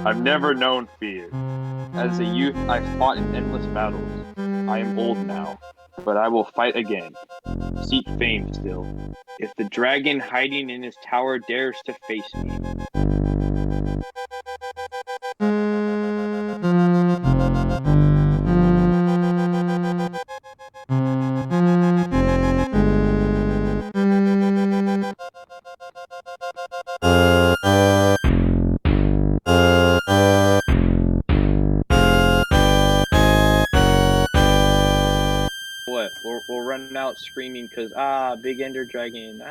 I've never known fear. As a youth, I fought in endless battles. I am old now, but I will fight again. Seek fame still. If the dragon hiding in his tower dares to face me. What? We'll run out screaming because, big ender dragon,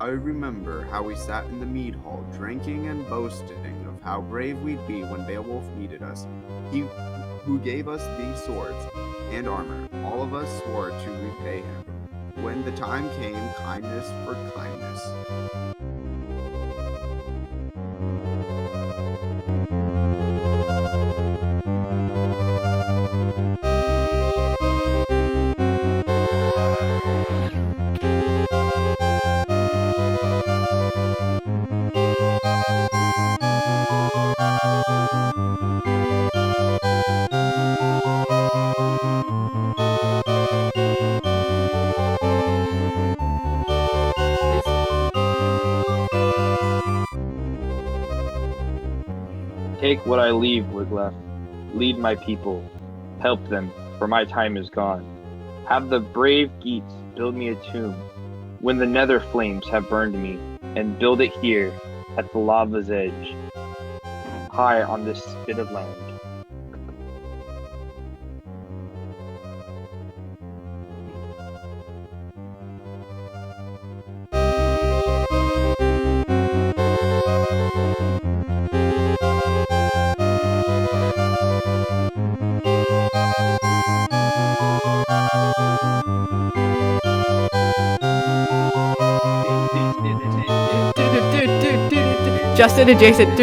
I remember how we sat in the mead hall drinking and boasting of how brave we'd be when Beowulf needed us. He who gave us these swords and armor. All of us swore to repay him. When the time came, kindness for kindness. Take what I leave, Wiglaf. Lead my people. Help them, for my time is gone. Have the brave Geats build me a tomb when the nether flames have burned me, and build it here at the lava's edge, high on this spit of land. Justin adjacent.